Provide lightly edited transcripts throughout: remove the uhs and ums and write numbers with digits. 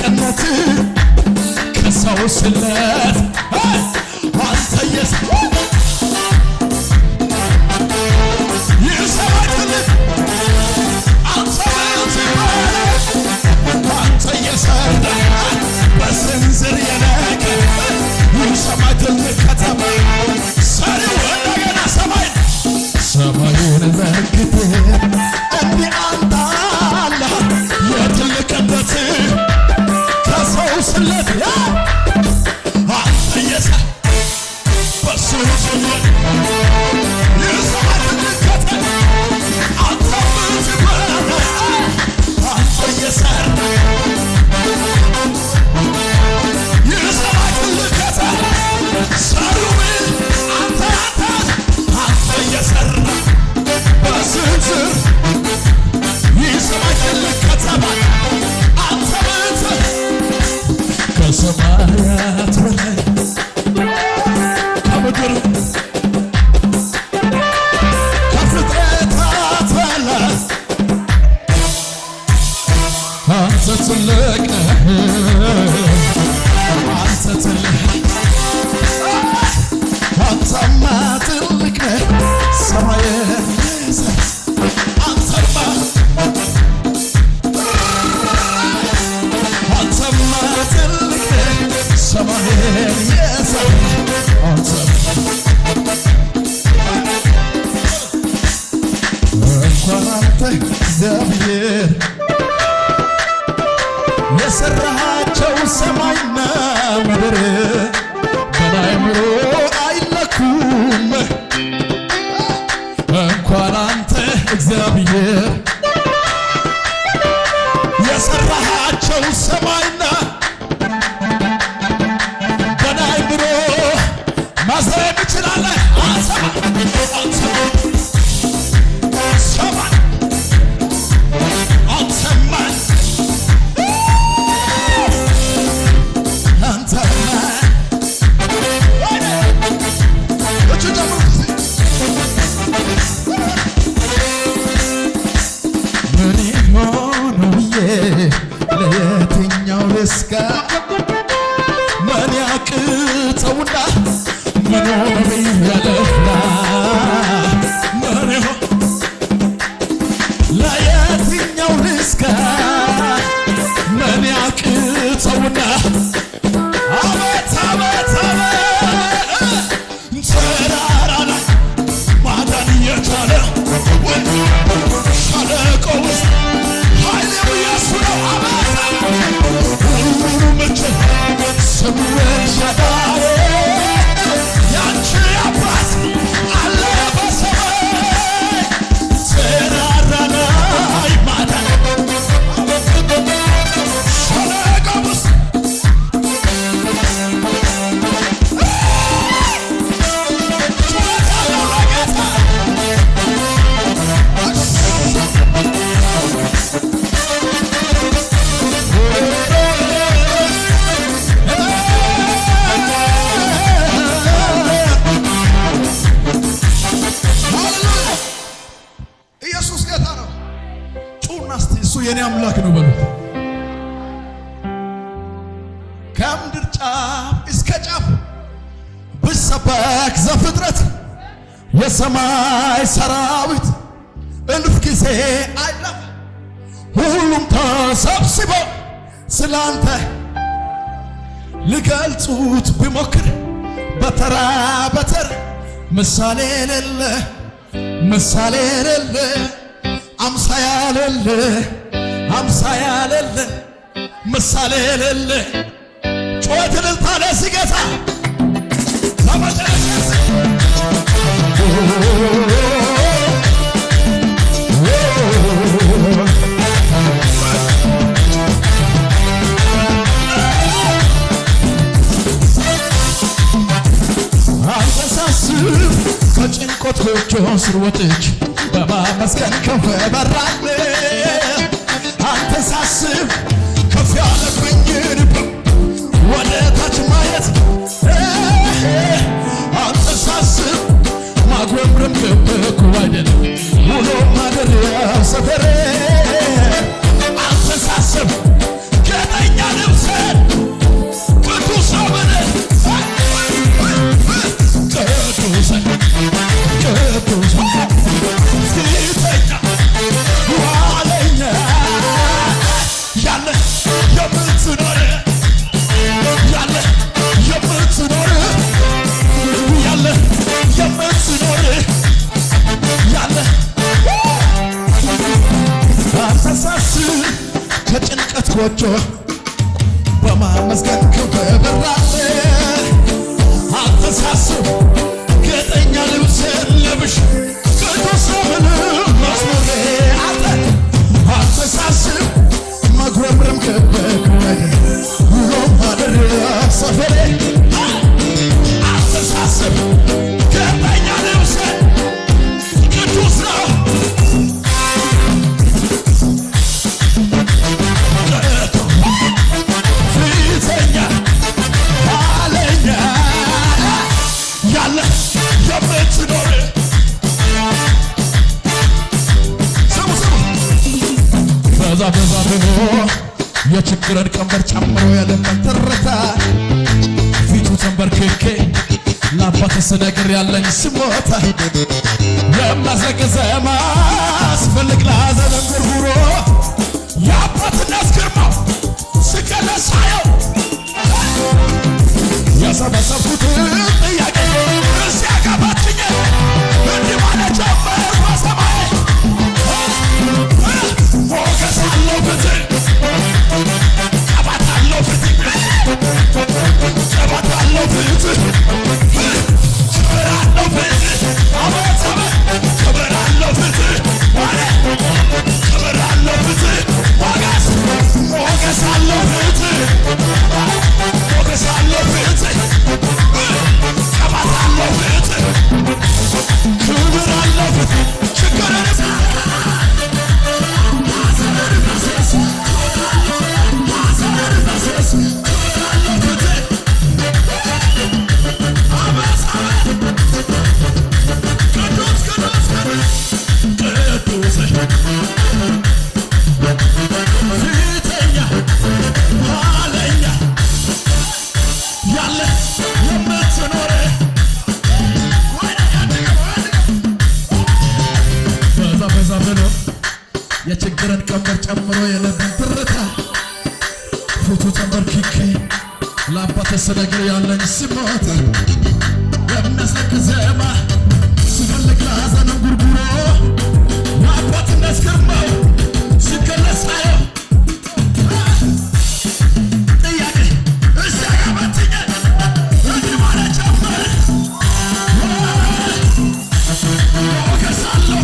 ትልቅነት ከሰው ስለት አንተ ይሰማትልህ አንተ የሰራ በስንዝር የነቀ ይሰማትልህ ከተማ ሰሪው እንደገና ሰማዩን ዘርግት እንዲህ አንተ አለ የትልቅነት ከሰው ስለት አንተ የሰራ በስንዝር ይሰማትልህ ከተማ አንተ ምትበረ አንተ የሰራ ይሰማትልህ ከተማ ሰሪው አንተ የሰራ በስንዝር ይሰማትልህ ከተማ አንተ ከሰማያት በላይ ከምድር ከፍጥረታት በላይ አንተ ትልቅ ነህ አንተ ትልቅ አንተማ ትልቅ ነህ ሰማይን አንተማ ትልቅ ነህ ሰማይን የሰራ እንኳን አንተ እግዚአብሔር የሰራሃቸው ሰማይና ምድር በአእምሮ አይለኩም። እንኳን አንተ እግዚአብሔር የሰራሃቸው ሰማይና በአእምሮ ማሰብ ትችላለህ። ለየትኛው ልስጋ ምን ያቅተውና መኖር ያለፍና ለየትኛው ልስጋ ምን ያቅተውና አቤት አቤት ተራራ ላይ ማዳን የቻለ ሸለቆ ውስጥ ኃይሌው ኢየሱስ ነው። ሁሉንም እችል ስምህ ሻዳይ ያንቺ አባት አለ በሰማይ ተራራ ላይ ማዳን ሸለቆ ውስጥ የኔ አምላክ ነው በሉት። ከምድር ጫፍ እስከ ጫፍ ብሰበክ ዘፍጥረት የሰማይ ሰራዊት እልፍ ጊዜ አይለፍ ሁሉም ተሰብስበው ስላንተ ሊገልጹት ቢሞክር በተራ በተራ ምሳሌ የሌለ አምሳያ የሌለ ምሳሌ የሌለ ጩኸት እልልታ ለዚህ ጌታ አንተ ሳስብ ከጭንቆቶቹ ስር ወጥቼ በማመስገን ከፍ በራለሁ። አንተ ሳስብ ከፍ ያለብኝን ወደ ታች ማየት አንተ ሳስብ ማጉረምረም ክብኩ አይደለም ውሎ ማደሪያ ሰፈሬ አንተ ሳስብ ገጠኛ ልብ ያለ የምትኖር ያለ የምትኖር ያለ የምትኖር ያለ አሳሳስብ ከጭንቀት ጎጆ በማመስገን ከበራለ አተሳስብ ጌጠኛ ልብስ ለብሽ ቅዱስ ነህን መዝሙሬ አለ አተሳስብ መጉረምረም ከበኩወደ ውሎ ማደሪያ ሰፈሬ አተሳስብ ጌጠኛ ልብስ ቅዱስ ነው በዛ ብሎ የችግርን ቀንበር ጨምሮ የልቤን ትርታ ፊቱ ተንበርክኬ ለአባቴ ስነግር ያለኝ ስሞታ የሚያስለቅስ ማስፈልግ ለሐዘን እንጉርጉሮ የአባትነት ግርማው ስገለጽ ሳየው የሰበሰብኩትን ጥያቄ ሲያገባችኝ እንዲህ ማለት ጀመር በሰማይ ሞገስ አለው ፍትህ ቅባት አለው ፍትህ ቅባት አለው ፍትህ ክብር አለው ፍትህ አቤት አቤት ክብር አለው ፍትህ ክብር አለው ፍትህ ሞገስ አለው ፍትህ ሞገስ አለው ፍትህ ቅባት አለው ፍትህ ክብር አለው ፍትህ ችግርን የችግርን ቀንበር ጨምሮ የልቤን ትርታ ፊቱ ተንበርክኬ ለአባቴ ስነግር ያለኝ ስሞታ የሚያስለቅስ ዜማ ስፈልግ ለሐዘን እንጉርጉሮ የአባትነት ግርማው ሲገለጽ ሳየው ጥያቄ ሲያገባችኝ እንዲህ ማለት ጀመር ሞገስ አለው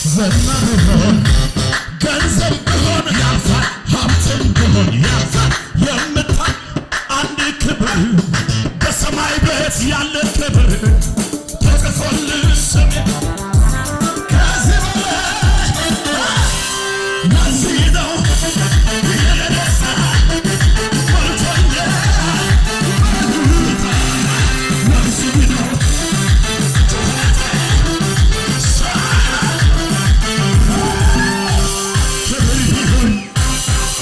ዝና ቢሆን ገንዘብ ቢሆን ያልፋል፣ ሀብትም ቢሆን ያልፋል። የምታይ አንድ ክብር በሰማይ ቤት ያለ ክብር ተጽፎልህ ስሜ ከዚህ በላይ ለዚህ ነው የደረሰ ሞልቶኛል ለዚህ ነው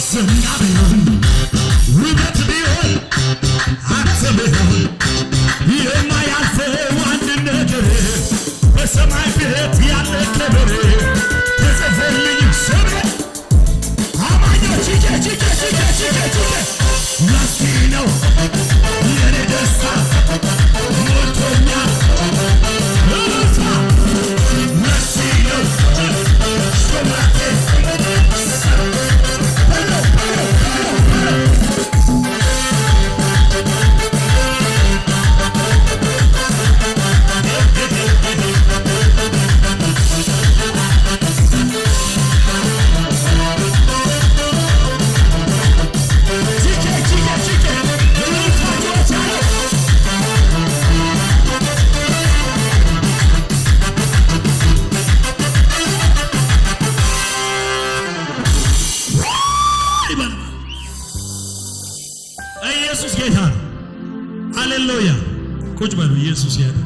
ዝና ቢሆን ውበት ቢሆን ሀብት ቢሆን የማያልፈው አንድ ነገር በሰማይ ቤት ያለ ክብር ተጽፎልኝ ስሜ አማኞች ለዚህ ነው የኔ ደስታ ሞልቶኛል ለዚህ ነው ሹመቴ ይበል። ኢየሱስ ጌታ። ሃሌሉያ። ቁጭ በሉ። ኢየሱስ ያለ